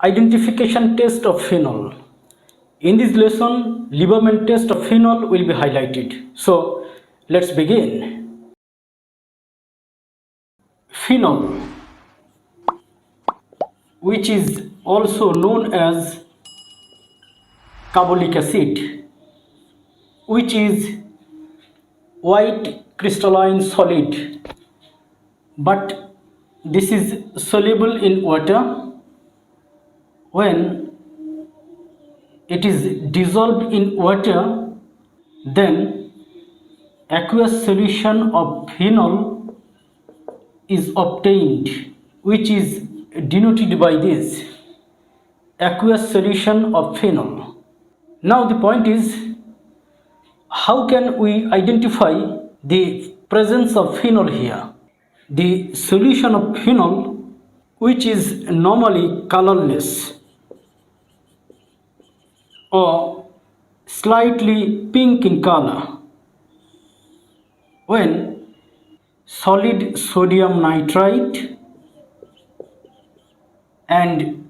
Identification test of phenol. In this lesson, Liebermann test of phenol will be highlighted. So let's begin. Phenol, which is also known as carbolic acid, which is white crystalline solid, but this is soluble in water. When it is dissolved in water, then aqueous solution of phenol is obtained, which is denoted by this aqueous solution of phenol. Now the point is, how can we identify the presence of phenol here? The solution of phenol, which is normally colorless or slightly pink in color, when solid sodium nitrite and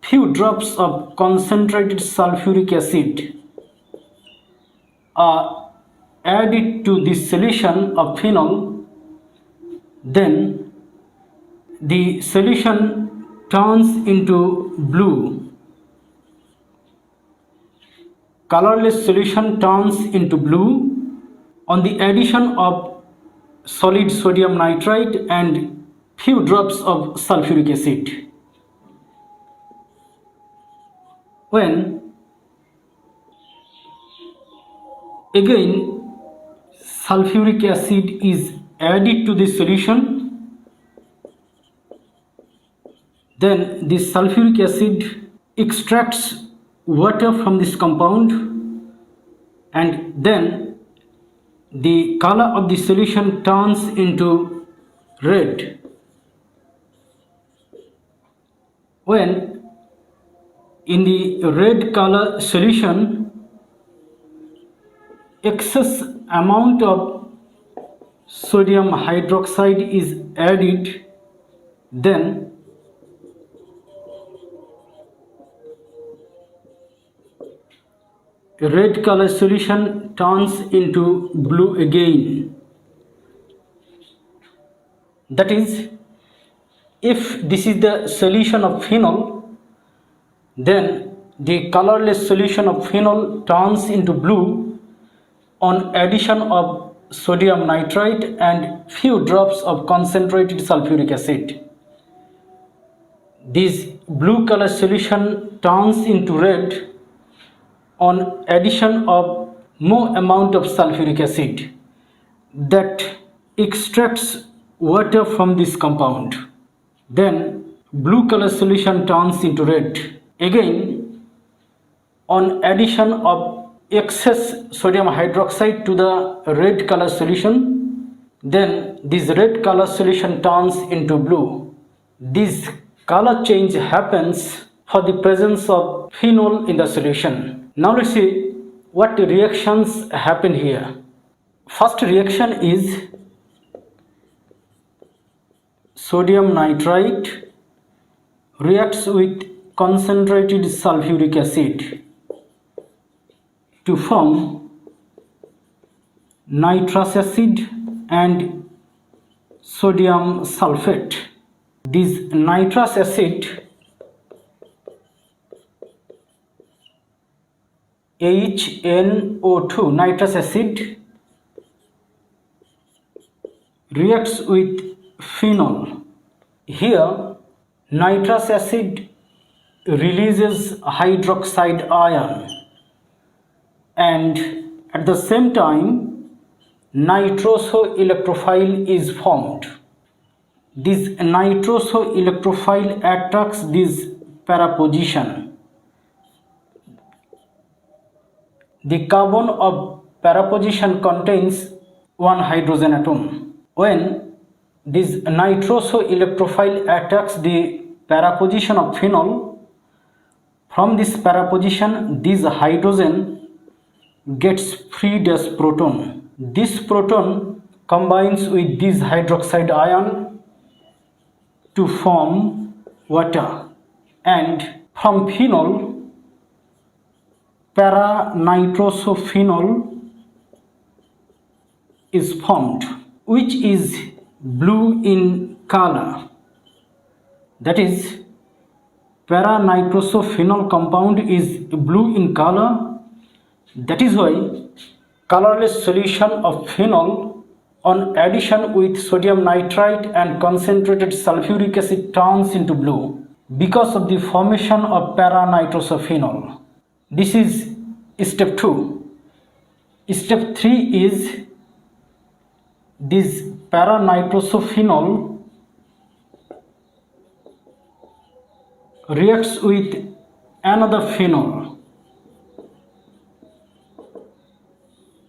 few drops of concentrated sulfuric acid are added to this solution of phenol, then the solution turns into blue. Colorless solution turns into blue on the addition of solid sodium nitrite and few drops of sulfuric acid. When again sulfuric acid is added to this solution, then this sulfuric acid extracts water from this compound, and then the color of the solution turns into red. When in the red color solution excess amount of sodium hydroxide is added, then red color solution turns into blue again. That is, if this is the solution of phenol, then the colorless solution of phenol turns into blue on addition of sodium nitrite and few drops of concentrated sulfuric acid. This blue color solution turns into red on addition of more amount of sulfuric acid that extracts water from this compound. Then blue color solution turns into red again on addition of excess sodium hydroxide to the red color solution. Then this red color solution turns into blue. This color change happens for the presence of phenol in the solution. Now let's see what reactions happen here. First reaction is sodium nitrite reacts with concentrated sulfuric acid to form nitrous acid and sodium sulfate. This nitrous acid HNO2, nitrous acid, reacts with phenol. Here nitrous acid releases hydroxide ion, and at the same time nitroso electrophile is formed. This nitroso electrophile attracts this para position. The carbon of para position contains one hydrogen atom. When this nitroso electrophile attacks the para position of phenol, from this para position this hydrogen gets freed as proton. This proton combines with this hydroxide ion to form water, and From phenol, para-nitrosophenol is formed, which is blue in color. That is, para-nitrosophenol compound is blue in color. That is why colorless solution of phenol on addition with sodium nitrite and concentrated sulfuric acid turns into blue because of the formation of para-nitrosophenol. This is step 2. Step 3 is this para-nitrosophenol reacts with another phenol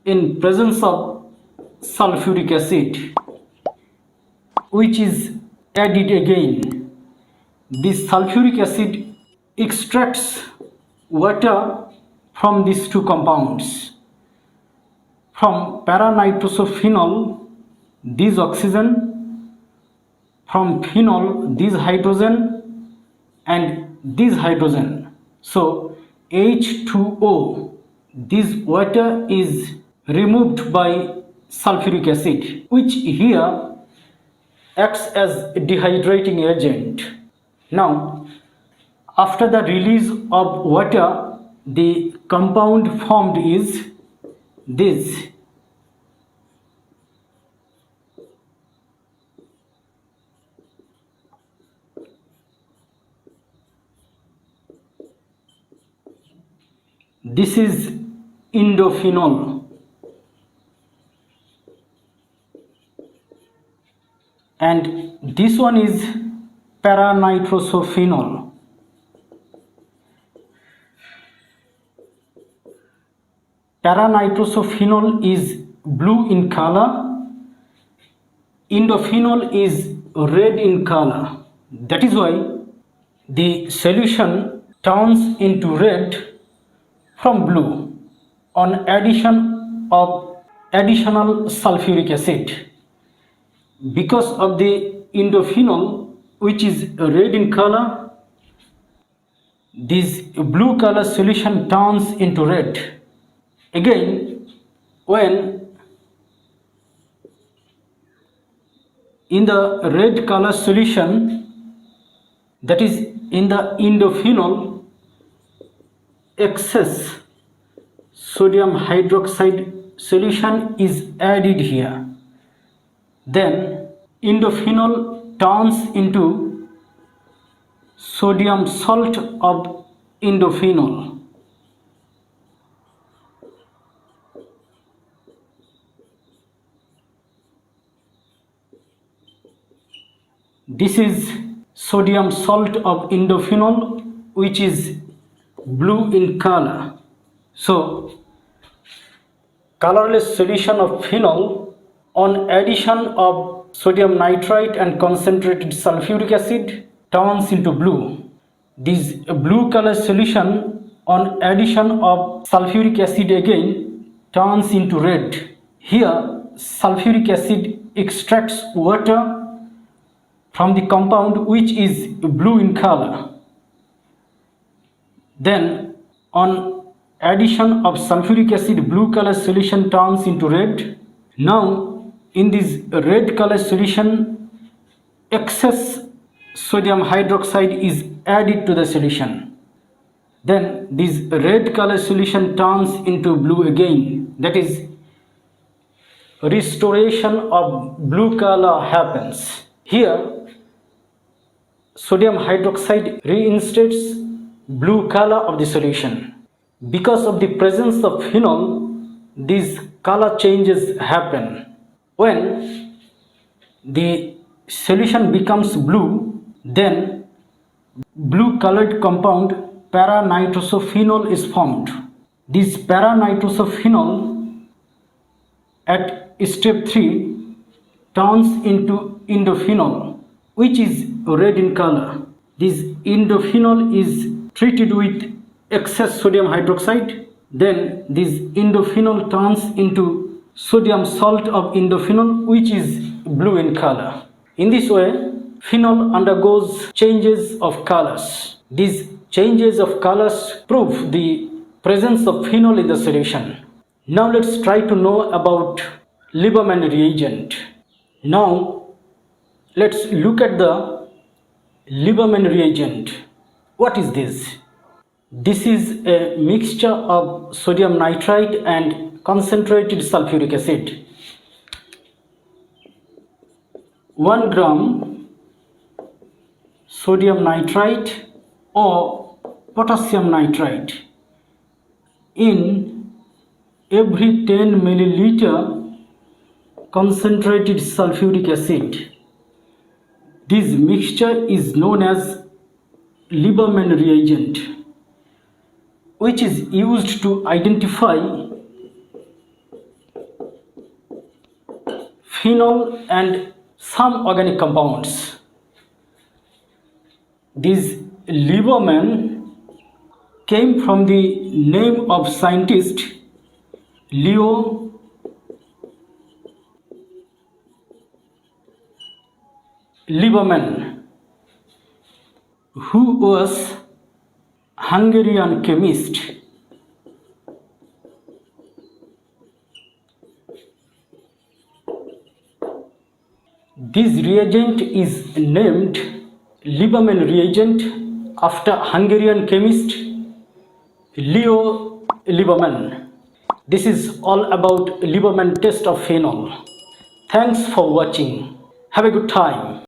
in presence of sulfuric acid, which is added again. This sulfuric acid extracts water from these two compounds. From para-nitrosophenol, this oxygen, from phenol, this hydrogen, and this hydrogen. So H2O, this water is removed by sulfuric acid, which here acts as a dehydrating agent. Now, after the release of water, the compound formed is this. This is indophenol, and this one is para-nitrosophenol. Para-nitrosophenol is blue in color, indophenol is red in color. That is why the solution turns into red from blue on addition of additional sulfuric acid. Because of the indophenol, which is red in color, this blue color solution turns into red. Again, when in the red color solution, that is in the indophenol, excess sodium hydroxide solution is added here. Then indophenol turns into sodium salt of indophenol. This is sodium salt of indophenol, which is blue in color. So, colorless solution of phenol on addition of sodium nitrite and concentrated sulfuric acid turns into blue. This blue color solution on addition of sulfuric acid again turns into red. Here, sulfuric acid extracts water from the compound, which is blue in color. Then on addition of sulfuric acid, blue color solution turns into red. Now in this red color solution, excess sodium hydroxide is added to the solution. Then this red color solution turns into blue again. That is, restoration of blue color happens. Here sodium hydroxide reinstates blue color of the solution. Because of the presence of phenol, these color changes happen. When the solution becomes blue, then blue colored compound para-nitrosophenol is formed. This para-nitrosophenol at step 3 turns into indophenol, which is red in color. This indophenol is treated with excess sodium hydroxide. Then this indophenol turns into sodium salt of indophenol, which is blue in color. In this way, phenol undergoes changes of colors. These changes of colors prove the presence of phenol in the solution. Now let's try to know about Liebermann reagent. Now let's look at the Liebermann reagent. What is this? This is a mixture of sodium nitrite and concentrated sulfuric acid. 1 gram sodium nitrite or potassium nitrite in every 10 milliliter concentrated sulfuric acid. This mixture is known as Liebermann reagent, which is used to identify phenol and some organic compounds. This Liebermann came from the name of scientist Leo Liebermann, who was Hungarian chemist. This reagent is named Liebermann reagent after Hungarian chemist Leo Liebermann. This is all about Liebermann test of phenol. Thanks for watching. Have a good time.